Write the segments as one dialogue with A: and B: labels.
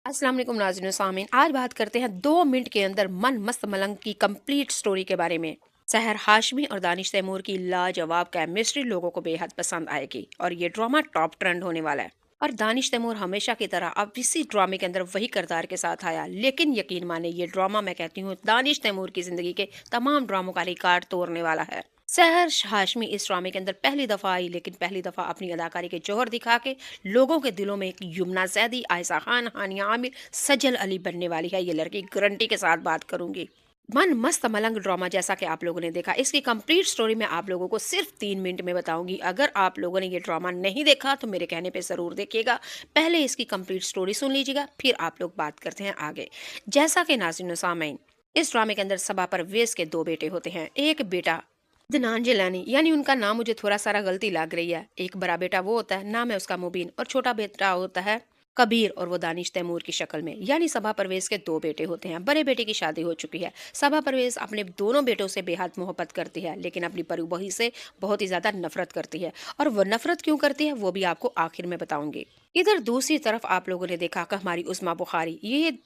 A: अस्सलाम वालेकुम नाज़रीन सामीन। आज बात करते हैं 2 मिनट के अंदर मन मस्त मलंग की कंप्लीट स्टोरी के बारे में। सहर हाशमी और दानिश तैमूर की लाजवाब केमिस्ट्री लोगों को बेहद पसंद आएगी और ये ड्रामा टॉप ट्रेंड होने वाला है। और दानिश तैमूर हमेशा की तरह अब इसी ड्रामे के अंदर वही किरदार के साथ आया, लेकिन यकीन माने ये ड्रामा मैं कहती हूँ दानिश तैमूर की जिंदगी के तमाम ड्रामों का रिकॉर्ड तोड़ने वाला है। सहर हाशमी इस ड्रामे के अंदर पहली दफा आई, लेकिन पहली दफा अपनी अदाकारी के जौहर दिखा के लोगों के दिलों में एक युमना जैदी, आयशा खान, हानिया आमिर, सजल अली बनने वाली है ये लड़की, गारंटी के साथ बात करूंगी। मन मस्त मलंग ड्रामा जैसा कि आप लोगों ने देखा, इसकी कंप्लीट स्टोरी मैं आप लोगों को सिर्फ 3 मिनट में बताऊंगी। अगर आप लोगों ने ये ड्रामा नहीं देखा तो मेरे कहने पे जरूर देखिएगा। पहले इसकी कंप्लीट स्टोरी सुन लीजिएगा, फिर आप लोग बात करते हैं आगे। जैसा कि नाज़रीन सामीन, इस ड्रामे के अंदर सबा परवेज के 2 बेटे होते हैं। एक बेटा अदनान जिलानी, यानी उनका नाम मुझे थोड़ा सारा गलती लग रही है। एक बड़ा बेटा वो होता है, नाम है उसका मुबीन, और छोटा बेटा होता है कबीर, और वो दानिश तैमूर की शक्ल में। यानी सबा परवेज के 2 बेटे होते हैं। बड़े बेटे की शादी हो चुकी है। सबा परवेज अपने दोनों बेटों से बेहद मोहब्बत करती है, लेकिन अपनी बहू से बहुत ही ज्यादा नफरत करती है। और वो नफरत क्यों करती है वो भी आपको आखिर में बताऊंगी। इधर दूसरी तरफ आप लोगों ने देखा कि हमारी उस्मा बुखारी, ये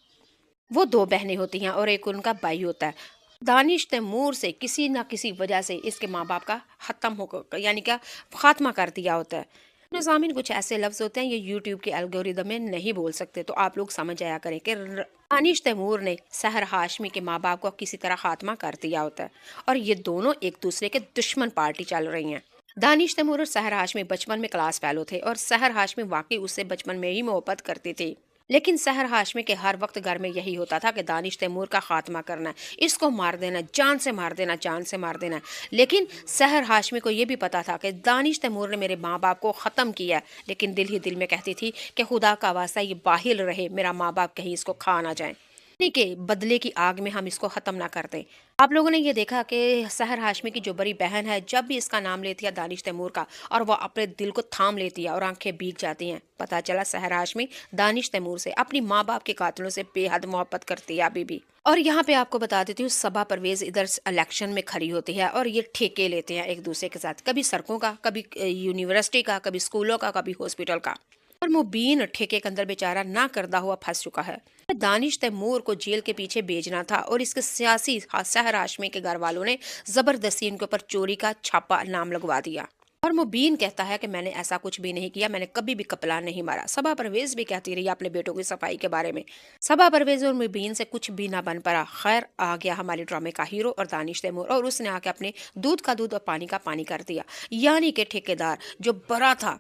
A: वो 2 बहनें होती हैं और एक उनका भाई होता है। दानिश तैमूर से किसी ना किसी वजह से इसके माँ बाप का खत्म हो, यानी क्या, खात्मा कर दिया होता है। निज़ामिन कुछ ऐसे लफ्ज होते हैं ये यूट्यूब के एल्गोरिदम में नहीं बोल सकते, तो आप लोग समझ आया करें कि दानिश तैमूर ने सहर हाशमी के माँ बाप को किसी तरह खात्मा कर दिया होता है, और ये दोनों एक दूसरे के दुश्मन पार्टी चल रही हैं। दानिश तैमूर और सहर हाशमी बचपन में क्लास फेलो थे, और सहर हाशमी वाकई उससे बचपन में ही मोहब्बत करती थी। लेकिन सहर हाशमी के हर वक्त घर में यही होता था कि दानिश तैमूर का खात्मा करना है, इसको मार देना, जान से मार देना, जान से मार देना। लेकिन सहर हाशमी को यह भी पता था कि दानिश तैमूर ने मेरे माँ बाप को ख़त्म किया है, लेकिन दिल ही दिल में कहती थी कि खुदा का वास्ता ये बाहिल रहे, मेरा माँ बाप कहीं इसको खा ना जाए, नहीं के बदले की आग में हम इसको खत्म ना कर दें। आप लोगों ने ये देखा कि सहर हाशमी की जो बड़ी बहन है, जब भी इसका नाम लेती है दानिश तैमूर का, और वो अपने दिल को थाम लेती है और आंखें भीग जाती हैं। पता चला सहर हाशमी दानिश तैमूर से, अपनी माँ बाप के कातिलों से बेहद मोहब्बत करती है अभी भी। और यहाँ पे आपको बता देती हूँ, सबा परवेज इधर इलेक्शन में खड़ी होती है और ये ठेके लेते हैं एक दूसरे के साथ, कभी सड़कों का, कभी यूनिवर्सिटी का, कभी स्कूलों का, कभी हॉस्पिटल का। और मुबीन ठेके के अंदर बेचारा ना करदा हुआ फंस चुका है। दानिश तैमूर को जेल के पीछे भेजना था, और इसके सियासी सहर हाशमी के घर वालों ने जबरदस्ती इनके ऊपर चोरी का छापा नाम लगवा दिया। और मुबीन कहता है कि मैंने ऐसा कुछ भी नहीं किया, मैंने कभी भी कपला नहीं मारा। सबा परवेज भी कहती रही अपने बेटों की सफाई के बारे में। सबा परवेज और मुबीन से कुछ भी ना बन पड़ा। खैर, आ गया हमारे ड्रामे का हीरो और दानिश तैमूर, और उसने आके अपने दूध का दूध और पानी का पानी कर दिया। यानी कि ठेकेदार जो बड़ा था,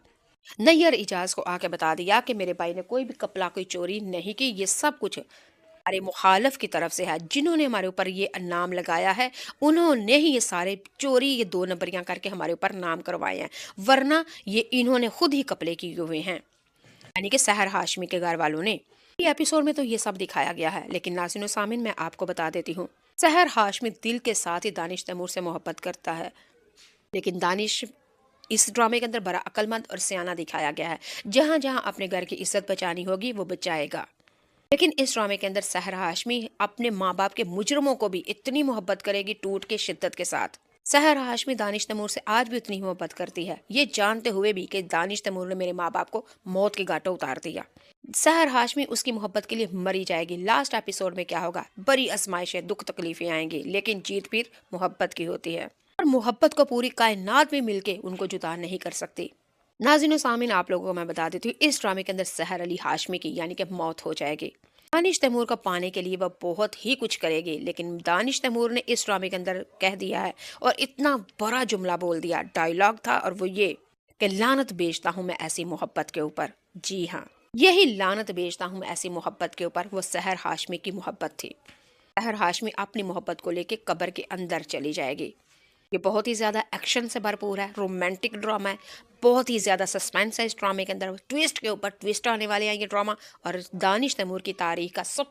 A: नैयर इजाज को आके बता दिया कि मेरे भाई ने कोई भी कपला, कोई चोरी नहीं की, ये सब कुछ हमारे मुखालफ की तरफ से है, जिन्होंने हमारे ऊपर ये नाम लगाया है उन्होंने ही ये सारे चोरी, ये 2 नंबरियां करके हमारे ऊपर नाम करवाए हैं, वरना ये इन्होंने खुद ही कपले किए हुए हैं, यानी कि सहर हाशमी के घर वालों ने। ये एपिसोड में तो ये सब दिखाया गया है, लेकिन नाज़रीन और सामीन मैं आपको बता देती हूँ, सहर हाशमी दिल के साथ ही दानिश तैमूर से मोहब्बत करता है, लेकिन दानिश इस ड्रामे के अंदर बड़ा अक्लमंद और सियाना दिखाया गया है। जहां जहां अपने घर की इज्जत बचानी होगी वो बचाएगा। लेकिन इस ड्रामे के अंदर सहर हाशमी अपने माँ बाप के मुजरमों को भी इतनी मोहब्बत करेगी, टूट के शिद्दत के साथ। सहर हाशमी दानिश तैमूर से आज भी उतनी ही मोहब्बत करती है, ये जानते हुए भी कि दानिश तैमूर ने मेरे माँ बाप को मौत के घाटों उतार दिया। सहर हाशमी उसकी मोहब्बत के लिए मरी जाएगी। लास्ट एपिसोड में क्या होगा, बड़ी आजमाइशें, दुख तकलीफें आएंगी, लेकिन जीत फिर मोहब्बत की होती है, और मोहब्बत को पूरी कायनात में मिलके उनको जुदा नहीं कर सकती। नाज़रीन सामीन, आप लोगों को मैं बता देती हूँ, इस ड्रामे के अंदर सहर अली हाशमी की यानी कि मौत हो जाएगी। दानिश तैमूर को पाने के लिए वह बहुत ही कुछ करेगी, लेकिन दानिश तैमूर ने इस ड्रामे के अंदर कह दिया है, और इतना बड़ा जुमला बोल दिया, डायलॉग था, और वो ये कि लानत बेचता हूँ मैं ऐसी मोहब्बत के ऊपर। जी हाँ, यही लानत बेचता हूँ मैं ऐसी मोहब्बत के ऊपर, वो सहर हाशमी की मोहब्बत थी। सहर हाशमी अपनी मोहब्बत को लेके कब्र के अंदर चली जाएगी। ये बहुत ही ज़्यादा एक्शन से भरपूर है, रोमांटिक ड्रामा है, बहुत ही ज़्यादा सस्पेंस है इस ड्रामे के अंदर, ट्विस्ट के ऊपर ट्विस्ट आने वाले हैं ये ड्रामा, और दानिश तैमूर की तारीख का सब